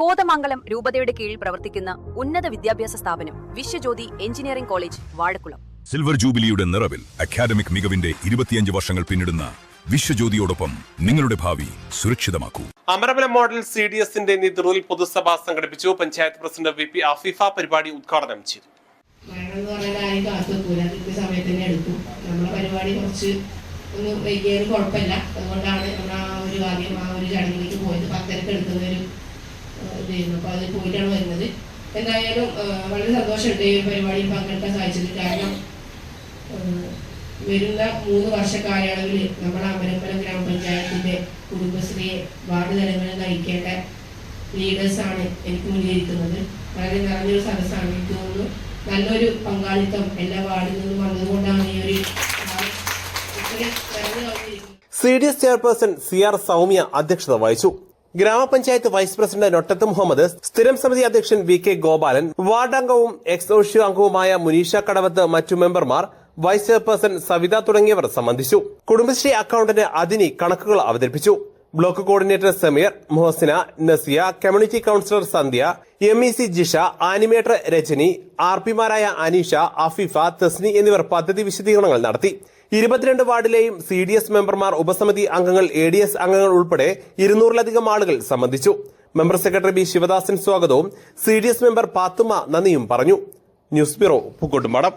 കോതമംഗലം രൂപതയുടെ കീഴിൽ പ്രവർത്തിക്കുന്ന ഉന്നത വിദ്യാഭ്യാസ സ്ഥാപനം Vishwajyothi engineering college Vazhakkulam. Silver ജൂബിലിയുടെ നിറവിൽ അക്കാദമിക് മികവിന്റെ 25 വർഷങ്ങൾ പിന്നിടുന്ന വിശ്വജ്യോതിയോടൊപ്പം നിങ്ങളുടെ ഭാവി സുരക്ഷിതമാക്കൂ. അമരവലം മോഡൽ CDSന്റെ നേതൃത്വത്തിൽ പൊതുസഭ സംഘടിപ്പിച്ചു. പഞ്ചായത്ത് പ്രസിഡന്റ് VP ആഫിഫ പരിപാടി ഉദ്ഘാടനം ചെയ്തു. ഒന്ന് വൈകിയാലും കുഴപ്പമില്ല. അതുകൊണ്ടാണ് നമ്മൾ ആ ഒരു ചടങ്ങിലേക്ക് പോയത്. 10:30 എടുക്കുന്ന ഒരു ഇതായിരുന്നു. അപ്പോൾ അതിൽ പോയിട്ടാണ് വരുന്നത്. എന്തായാലും വളരെ സന്തോഷമുണ്ട് ഈ പരിപാടിയിൽ പങ്കെടുക്കാൻ സാധിച്ചത്. കാരണം വരുന്ന 3 വർഷ കാലയളവിൽ നമ്മുടെ അമരമ്പലം ഗ്രാമപഞ്ചായത്തിന്റെ കുടുംബശ്രീയെ വാർഡ് തലങ്ങളിൽ നയിക്കേണ്ട ലീഡേഴ്സാണ് എനിക്ക് മുന്നിലിരിക്കുന്നത്. വളരെ നിറഞ്ഞൊരു സദസ്സാണ്. എനിക്ക് തോന്നുന്നു നല്ലൊരു പങ്കാളിത്തം എല്ലാ വാർഡിൽ നിന്നും വന്നതുകൊണ്ടാണ് ഈ ഒരു CDS ചെയർപേഴ്സൺ CR സൗമ്യ അധ്യക്ഷത വഹിച്ചു. ഗ്രാമപഞ്ചായത്ത് വൈസ് പ്രസിഡന്റ് നൊട്ടത്ത് മുഹമ്മദ്, സ്ഥിരം സമിതി അധ്യക്ഷൻ VK ഗോപാലൻ, വാർഡ് അംഗവും എക്സ് അംഗവുമായ മുനീഷ കടവത്ത്, മറ്റു മെമ്പർമാർ, വൈസ് ചെയർപേഴ്സൺ സവിത തുടങ്ങിയവർ സംബന്ധിച്ചു. കുടുംബശ്രീ അക്കൌണ്ടന്റ് അതിനി കണക്കുകൾ അവതരിപ്പിച്ചു. Block coordinator Sameer, Muhasina, Nasiya, community counsellor Sandhya, MEC Jisha, animator Rajani, RPമാരായ അനീഷ, അഫീഫ, തസ്നി എന്നിവർ പദ്ധതി വിശദീകരണങ്ങൾ നടത്തി. 22 വാർഡിലെയും CDS മെമ്പർമാർ, ഉപസമിതി അംഗങ്ങൾ, ADS അംഗങ്ങൾ ഉൾപ്പെടെ 200-ലധികം ആളുകൾ സംബന്ധിച്ചു. മെമ്പർ സെക്രട്ടറി B ശിവദാസൻ സ്വാഗതവും CDS മെമ്പർ പാത്തുമ്മ നന്ദിയും പറഞ്ഞു. News bureau, Pookkottumpadam.